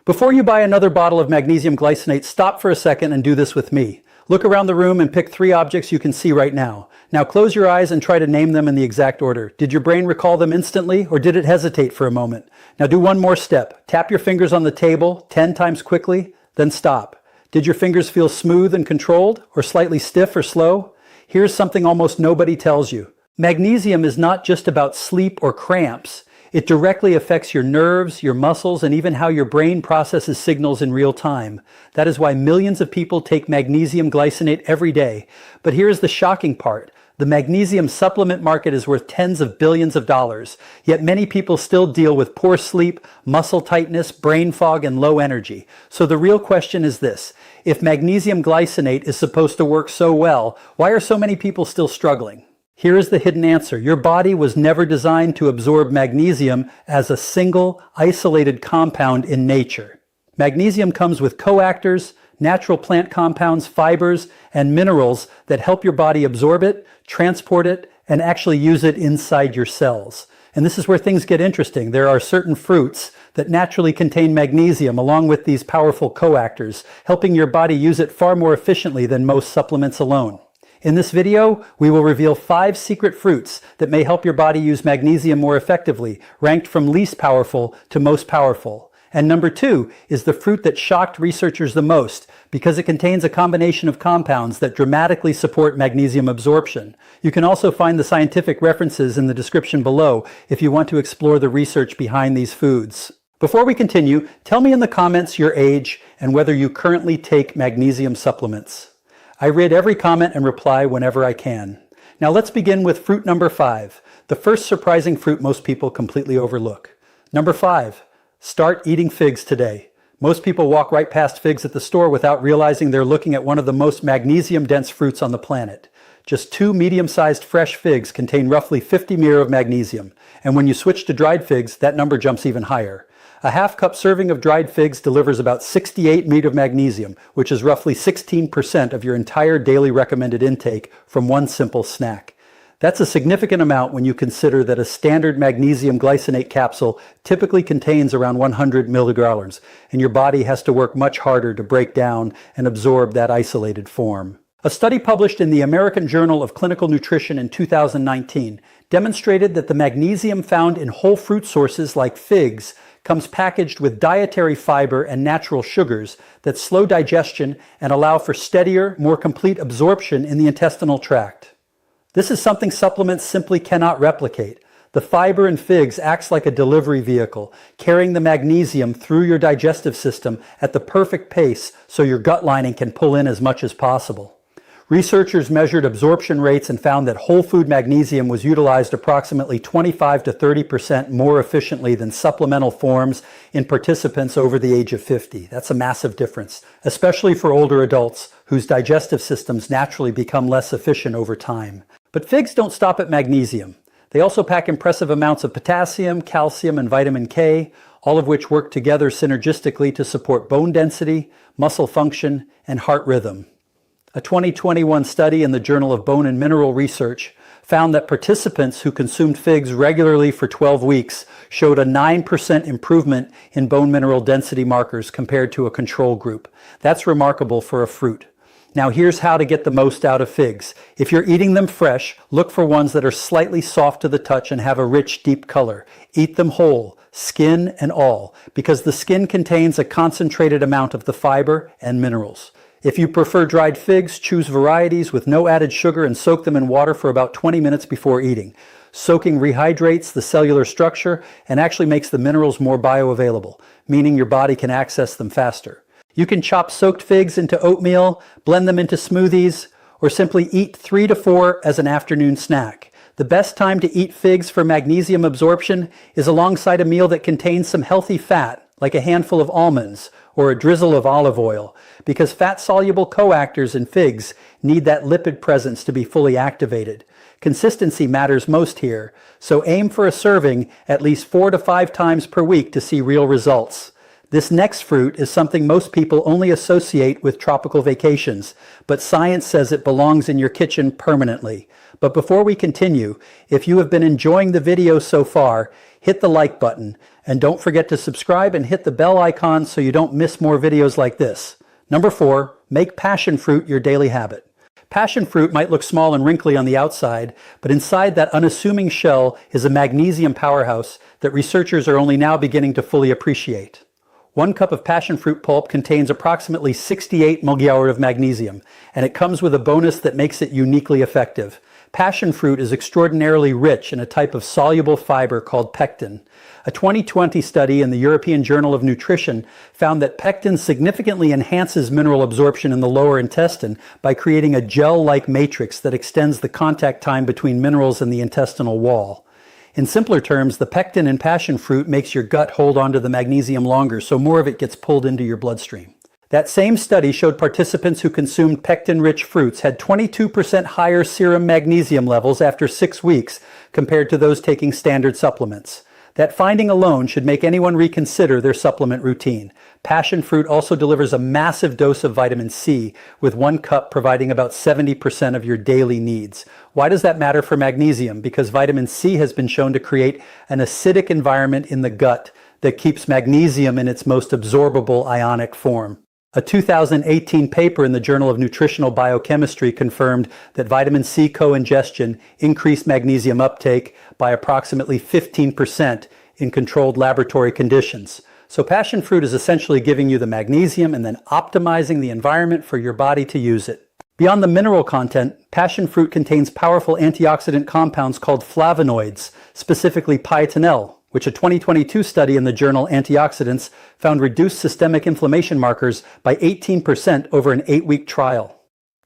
Before you buy another bottle of magnesium glycinate, stop for a second and do this with me. Look around the room and pick 3 objects you can see right now. Now close your eyes and try to name them in the exact order. Did your brain recall them instantly, or did it hesitate for a moment? Now do one more step. Tap your fingers on the table 10 times quickly, then stop. Did your fingers feel smooth and controlled, or slightly stiff or slow? Here's something almost nobody tells you. Magnesium is not just about sleep or cramps. It directly affects your nerves, your muscles, and even how your brain processes signals in real time. That is why millions of people take magnesium glycinate every day. But here's the shocking part. The magnesium supplement market is worth tens of billions of dollars, yet many people still deal with poor sleep, muscle tightness, brain fog, and low energy. So the real question is this: if magnesium glycinate is supposed to work so well, why are so many people still struggling? Here is the hidden answer. Your body was never designed to absorb magnesium as a single, isolated compound in nature. Magnesium comes with coactors, natural plant compounds, fibers, and minerals that help your body absorb it, transport it, and actually use it inside your cells. And this is where things get interesting. There are certain fruits that naturally contain magnesium along with these powerful coactors, helping your body use it far more efficiently than most supplements alone. In this video, we will reveal 5 secret fruits that may help your body use magnesium more effectively, ranked from least powerful to most powerful. And number 2 is the fruit that shocked researchers the most because it contains a combination of compounds that dramatically support magnesium absorption. You can also find the scientific references in the description below if you want to explore the research behind these foods. Before we continue, tell me in the comments your age and whether you currently take magnesium supplements. I read every comment and reply whenever I can. Now let's begin with fruit number 5, the first surprising fruit most people completely overlook. Number 5, start eating figs today. Most people walk right past figs at the store without realizing they're looking at one of the most magnesium-dense fruits on the planet. Just 2 medium-sized fresh figs contain roughly 50 mg of magnesium, and when you switch to dried figs, that number jumps even higher. A half-cup serving of dried figs delivers about 68 mg of magnesium, which is roughly 16% of your entire daily recommended intake from one simple snack. That's a significant amount when you consider that a standard magnesium glycinate capsule typically contains around 100 milligrams, and your body has to work much harder to break down and absorb that isolated form. A study published in the American Journal of Clinical Nutrition in 2019 demonstrated that the magnesium found in whole fruit sources like figs comes packaged with dietary fiber and natural sugars that slow digestion and allow for steadier, more complete absorption in the intestinal tract. This is something supplements simply cannot replicate. The fiber in figs acts like a delivery vehicle, carrying the magnesium through your digestive system at the perfect pace so your gut lining can pull in as much as possible. Researchers measured absorption rates and found that whole food magnesium was utilized approximately 25 to 30% more efficiently than supplemental forms in participants over the age of 50. That's a massive difference, especially for older adults whose digestive systems naturally become less efficient over time. But figs don't stop at magnesium. They also pack impressive amounts of potassium, calcium, and vitamin K, all of which work together synergistically to support bone density, muscle function, and heart rhythm. A 2021 study in the Journal of Bone and Mineral Research found that participants who consumed figs regularly for 12 weeks showed a 9% improvement in bone mineral density markers compared to a control group. That's remarkable for a fruit. Now here's how to get the most out of figs. If you're eating them fresh, look for ones that are slightly soft to the touch and have a rich, deep color. Eat them whole, skin and all, because the skin contains a concentrated amount of the fiber and minerals. If you prefer dried figs, choose varieties with no added sugar and soak them in water for about 20 minutes before eating. Soaking rehydrates the cellular structure and actually makes the minerals more bioavailable, meaning your body can access them faster. You can chop soaked figs into oatmeal, blend them into smoothies, or simply eat 3 to 4 as an afternoon snack. The best time to eat figs for magnesium absorption is alongside a meal that contains some healthy fat, like a handful of almonds or a drizzle of olive oil, because fat-soluble coactors in figs need that lipid presence to be fully activated. Consistency matters most here, so aim for a serving at least 4 to 5 times per week to see real results. This next fruit is something most people only associate with tropical vacations, but science says it belongs in your kitchen permanently. But before we continue, if you have been enjoying the video so far, hit the like button, and don't forget to subscribe and hit the bell icon so you don't miss more videos like this. Number 4, make passion fruit your daily habit. Passion fruit might look small and wrinkly on the outside, but inside that unassuming shell is a magnesium powerhouse that researchers are only now beginning to fully appreciate. 1 cup of passion fruit pulp contains approximately 68 milliliters of magnesium, and it comes with a bonus that makes it uniquely effective. Passion fruit is extraordinarily rich in a type of soluble fiber called pectin. A 2020 study in the European Journal of Nutrition found that pectin significantly enhances mineral absorption in the lower intestine by creating a gel-like matrix that extends the contact time between minerals in the intestinal wall. In simpler terms, the pectin in passion fruit makes your gut hold onto the magnesium longer, so more of it gets pulled into your bloodstream. That same study showed participants who consumed pectin-rich fruits had 22% higher serum magnesium levels after 6 weeks compared to those taking standard supplements. That finding alone should make anyone reconsider their supplement routine. Passion fruit also delivers a massive dose of vitamin C, with 1 cup providing about 70% of your daily needs. Why does that matter for magnesium? Because vitamin C has been shown to create an acidic environment in the gut that keeps magnesium in its most absorbable ionic form. A 2018 paper in the Journal of Nutritional Biochemistry confirmed that vitamin C co-ingestion increased magnesium uptake by approximately 15% in controlled laboratory conditions. So passion fruit is essentially giving you the magnesium and then optimizing the environment for your body to use it. Beyond the mineral content, passion fruit contains powerful antioxidant compounds called flavonoids, specifically pietinel, which a 2022 study in the journal Antioxidants found reduced systemic inflammation markers by 18% over an 8-week trial.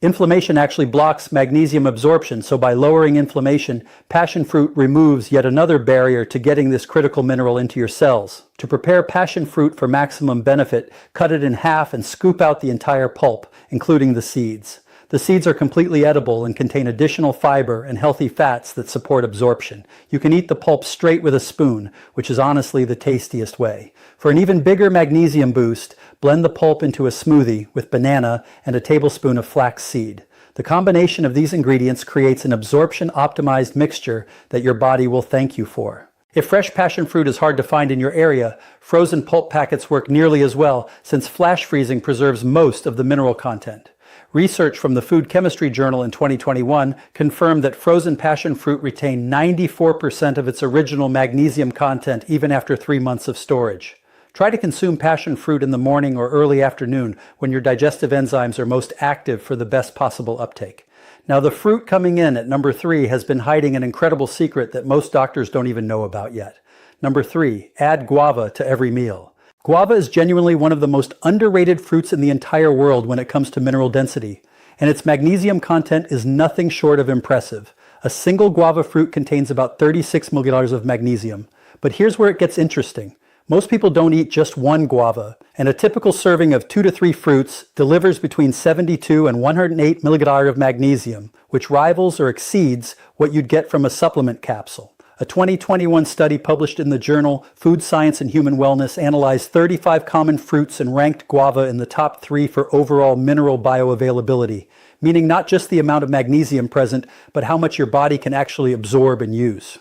Inflammation actually blocks magnesium absorption, so by lowering inflammation, passion fruit removes yet another barrier to getting this critical mineral into your cells. To prepare passion fruit for maximum benefit, cut it in half and scoop out the entire pulp, including the seeds. The seeds are completely edible and contain additional fiber and healthy fats that support absorption. You can eat the pulp straight with a spoon, which is honestly the tastiest way. For an even bigger magnesium boost, blend the pulp into a smoothie with banana and a tablespoon of flax seed. The combination of these ingredients creates an absorption-optimized mixture that your body will thank you for. If fresh passion fruit is hard to find in your area, frozen pulp packets work nearly as well, since flash freezing preserves most of the mineral content. Research from the Food Chemistry Journal in 2021 confirmed that frozen passion fruit retained 94% of its original magnesium content even after 3 months of storage. Try to consume passion fruit in the morning or early afternoon when your digestive enzymes are most active for the best possible uptake. Now, the fruit coming in at number 3 has been hiding an incredible secret that most doctors don't even know about yet. Number 3, add guava to every meal. Guava is genuinely one of the most underrated fruits in the entire world when it comes to mineral density, and its magnesium content is nothing short of impressive. A single guava fruit contains about 36 milliliters of magnesium. But here's where it gets interesting. Most people don't eat just one guava, and a typical serving of 2 to 3 fruits delivers between 72 and 108 milliliters of magnesium, which rivals or exceeds what you'd get from a supplement capsule. A 2021 study published in the journal Food Science and Human Wellness analyzed 35 common fruits and ranked guava in the top 3 for overall mineral bioavailability, meaning not just the amount of magnesium present, but how much your body can actually absorb and use.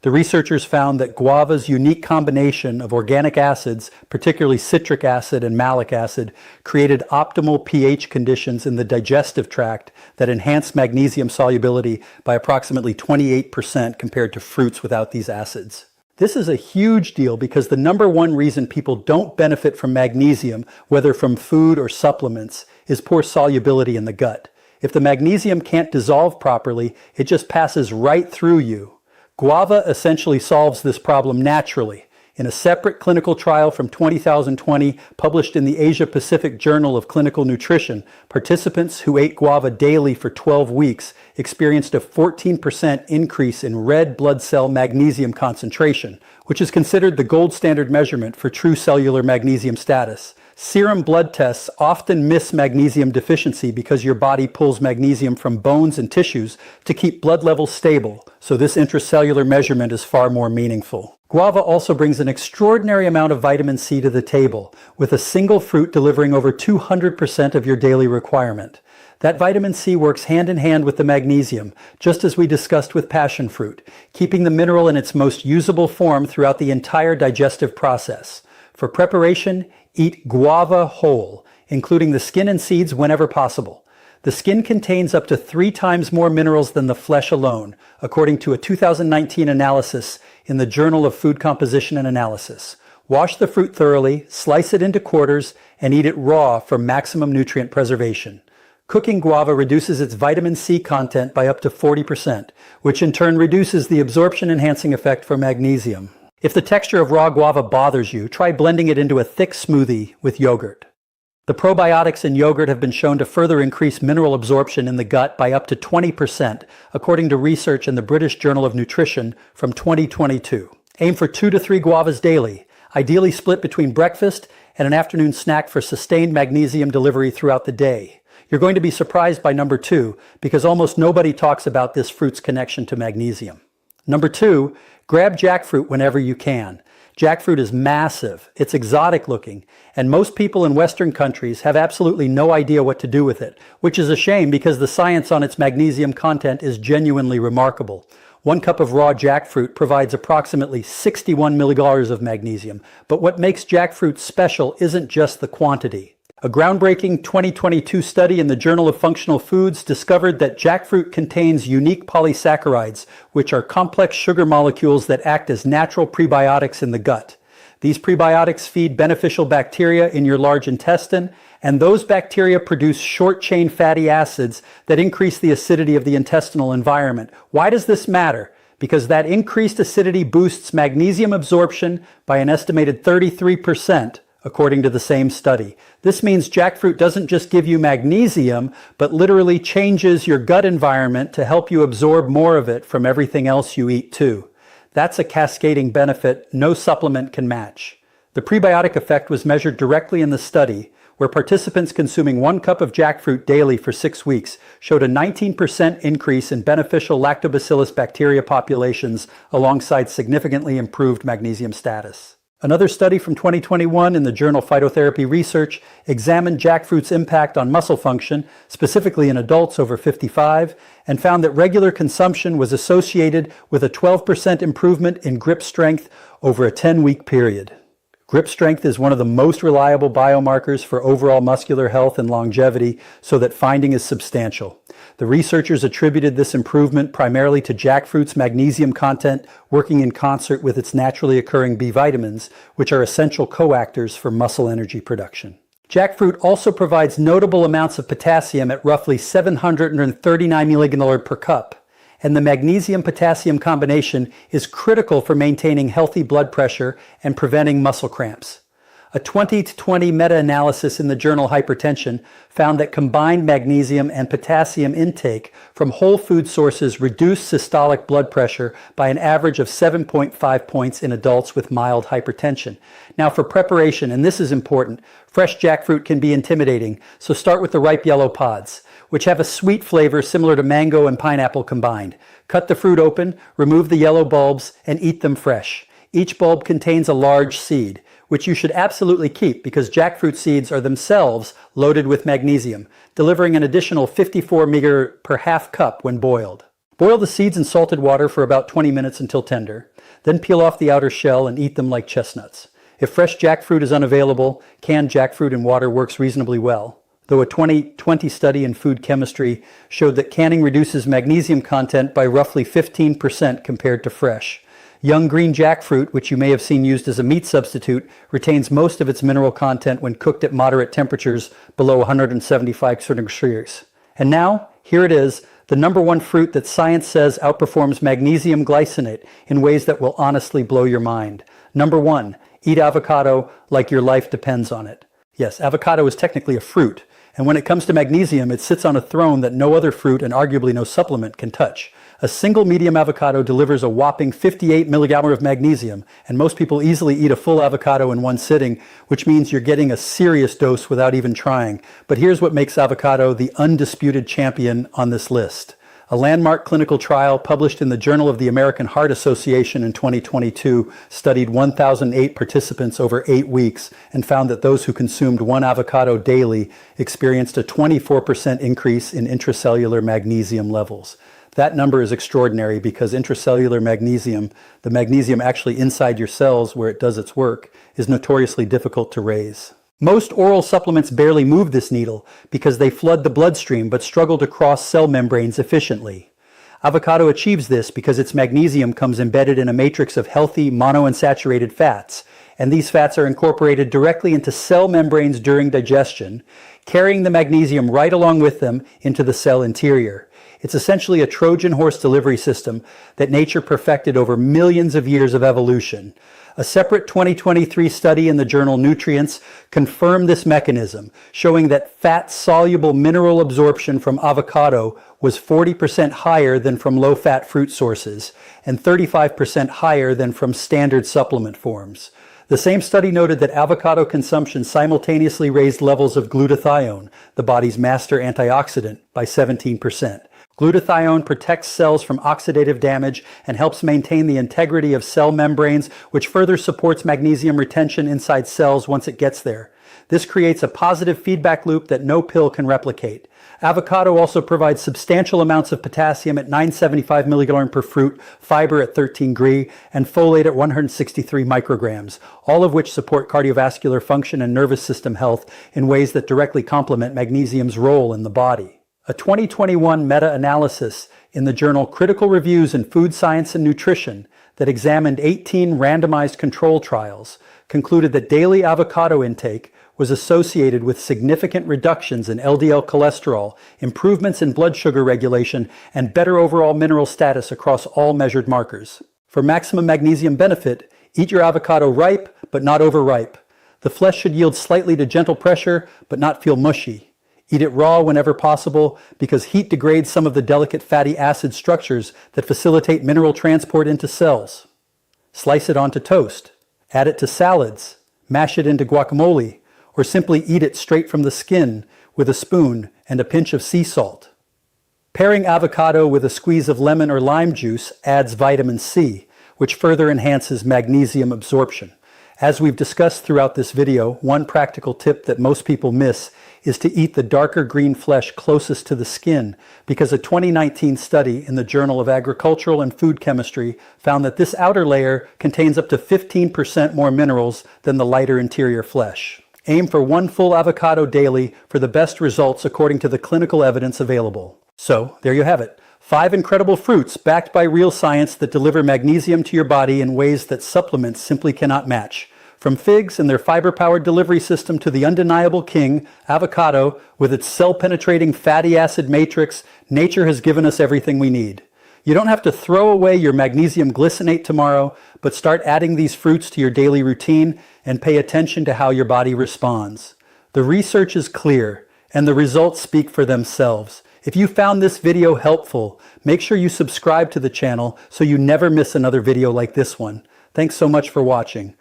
The researchers found that guava's unique combination of organic acids, particularly citric acid and malic acid, created optimal pH conditions in the digestive tract that enhanced magnesium solubility by approximately 28% compared to fruits without these acids. This is a huge deal because the number one reason people don't benefit from magnesium, whether from food or supplements, is poor solubility in the gut. If the magnesium can't dissolve properly, it just passes right through you. Guava essentially solves this problem naturally. In a separate clinical trial from 2020 published in the Asia-Pacific Journal of Clinical Nutrition, participants who ate guava daily for 12 weeks experienced a 14% increase in red blood cell magnesium concentration, which is considered the gold standard measurement for true cellular magnesium status. Serum blood tests often miss magnesium deficiency because your body pulls magnesium from bones and tissues to keep blood levels stable, so this intracellular measurement is far more meaningful. Guava also brings an extraordinary amount of vitamin C to the table, with a single fruit delivering over 200% of your daily requirement. That vitamin C works hand in hand with the magnesium, just as we discussed with passion fruit, keeping the mineral in its most usable form throughout the entire digestive process. For preparation, eat guava whole, including the skin and seeds whenever possible. The skin contains up to 3 times more minerals than the flesh alone, according to a 2019 analysis in the Journal of Food Composition and Analysis. Wash the fruit thoroughly, slice it into quarters, and eat it raw for maximum nutrient preservation. Cooking guava reduces its vitamin C content by up to 40%, which in turn reduces the absorption-enhancing effect for magnesium. If the texture of raw guava bothers you, try blending it into a thick smoothie with yogurt. The probiotics in yogurt have been shown to further increase mineral absorption in the gut by up to 20%, according to research in the British Journal of Nutrition from 2022. Aim for 2 to 3 guavas daily, ideally split between breakfast and an afternoon snack for sustained magnesium delivery throughout the day. You're going to be surprised by number 2, because almost nobody talks about this fruit's connection to magnesium. Number 2, grab jackfruit whenever you can. Jackfruit is massive, it's exotic looking, and most people in Western countries have absolutely no idea what to do with it, which is a shame because the science on its magnesium content is genuinely remarkable. 1 cup of raw jackfruit provides approximately 61 milliliters of magnesium, but what makes jackfruit special isn't just the quantity. A groundbreaking 2022 study in the Journal of Functional Foods discovered that jackfruit contains unique polysaccharides, which are complex sugar molecules that act as natural prebiotics in the gut. These prebiotics feed beneficial bacteria in your large intestine, and those bacteria produce short-chain fatty acids that increase the acidity of the intestinal environment. Why does this matter? Because that increased acidity boosts magnesium absorption by an estimated 33%. According to the same study. This means jackfruit doesn't just give you magnesium, but literally changes your gut environment to help you absorb more of it from everything else you eat too. That's a cascading benefit no supplement can match. The prebiotic effect was measured directly in the study, where participants consuming 1 cup of jackfruit daily for 6 weeks showed a 19% increase in beneficial lactobacillus bacteria populations alongside significantly improved magnesium status. Another study from 2021 in the journal Phytotherapy Research examined jackfruit's impact on muscle function, specifically in adults over 55, and found that regular consumption was associated with a 12% improvement in grip strength over a 10-week period. Grip strength is one of the most reliable biomarkers for overall muscular health and longevity, so that finding is substantial. The researchers attributed this improvement primarily to jackfruit's magnesium content working in concert with its naturally occurring B vitamins, which are essential coactors for muscle energy production. Jackfruit also provides notable amounts of potassium at roughly 739 millimolars per cup. And the magnesium-potassium combination is critical for maintaining healthy blood pressure and preventing muscle cramps. A 2020 meta-analysis in the journal Hypertension found that combined magnesium and potassium intake from whole food sources reduced systolic blood pressure by an average of 7.5 points in adults with mild hypertension. Now for preparation, and this is important, fresh jackfruit can be intimidating, so start with the ripe yellow pods, which have a sweet flavor similar to mango and pineapple combined. Cut the fruit open, remove the yellow bulbs, and eat them fresh. Each bulb contains a large seed, which you should absolutely keep because jackfruit seeds are themselves loaded with magnesium, delivering an additional 54 mg per half cup when boiled. Boil the seeds in salted water for about 20 minutes until tender, then peel off the outer shell and eat them like chestnuts. If fresh jackfruit is unavailable, canned jackfruit in water works reasonably well, though a 2020 study in food chemistry showed that canning reduces magnesium content by roughly 15% compared to fresh. Young green jackfruit, which you may have seen used as a meat substitute, retains most of its mineral content when cooked at moderate temperatures below 175 centigrade. And now, here it is, the number 1 fruit that science says outperforms magnesium glycinate in ways that will honestly blow your mind. Number 1, eat avocado like your life depends on it. Yes, avocado is technically a fruit, and when it comes to magnesium, it sits on a throne that no other fruit and arguably no supplement can touch. A single medium avocado delivers a whopping 58 milligrams of magnesium, and most people easily eat a full avocado in one sitting, which means you're getting a serious dose without even trying. But here's what makes avocado the undisputed champion on this list. A landmark clinical trial published in the Journal of the American Heart Association in 2022 studied 1,008 participants over 8 weeks and found that those who consumed one avocado daily experienced a 24% increase in intracellular magnesium levels. That number is extraordinary because intracellular magnesium, the magnesium actually inside your cells where it does its work, is notoriously difficult to raise. Most oral supplements barely move this needle because they flood the bloodstream but struggle to cross cell membranes efficiently. Avocado achieves this because its magnesium comes embedded in a matrix of healthy monounsaturated fats, and these fats are incorporated directly into cell membranes during digestion, carrying the magnesium right along with them into the cell interior. It's essentially a Trojan horse delivery system that nature perfected over millions of years of evolution. A separate 2023 study in the journal Nutrients confirmed this mechanism, showing that fat-soluble mineral absorption from avocado was 40% higher than from low-fat fruit sources and 35% higher than from standard supplement forms. The same study noted that avocado consumption simultaneously raised levels of glutathione, the body's master antioxidant, by 17%. Glutathione protects cells from oxidative damage and helps maintain the integrity of cell membranes, which further supports magnesium retention inside cells once it gets there. This creates a positive feedback loop that no pill can replicate. Avocado also provides substantial amounts of potassium at 975 milligrams per fruit, fiber at 13 gr, and folate at 163 micrograms, all of which support cardiovascular function and nervous system health in ways that directly complement magnesium's role in the body. A 2021 meta-analysis in the journal Critical Reviews in Food Science and Nutrition that examined 18 randomized control trials concluded that daily avocado intake was associated with significant reductions in LDL cholesterol, improvements in blood sugar regulation, and better overall mineral status across all measured markers. For maximum magnesium benefit, eat your avocado ripe, but not overripe. The flesh should yield slightly to gentle pressure, but not feel mushy. Eat it raw whenever possible because heat degrades some of the delicate fatty acid structures that facilitate mineral transport into cells. Slice it onto toast, add it to salads, mash it into guacamole, or simply eat it straight from the skin with a spoon and a pinch of sea salt. Pairing avocado with a squeeze of lemon or lime juice adds vitamin C, which further enhances magnesium absorption. As we've discussed throughout this video, one practical tip that most people miss is to eat the darker green flesh closest to the skin because a 2019 study in the Journal of Agricultural and Food Chemistry found that this outer layer contains up to 15% more minerals than the lighter interior flesh. Aim for one full avocado daily for the best results according to the clinical evidence available. So, there you have it. 5 incredible fruits backed by real science that deliver magnesium to your body in ways that supplements simply cannot match. From figs and their fiber-powered delivery system to the undeniable king, avocado, with its cell-penetrating fatty acid matrix, nature has given us everything we need. You don't have to throw away your magnesium glycinate tomorrow, but start adding these fruits to your daily routine and pay attention to how your body responds. The research is clear, and the results speak for themselves. If you found this video helpful, make sure you subscribe to the channel so you never miss another video like this one. Thanks so much for watching.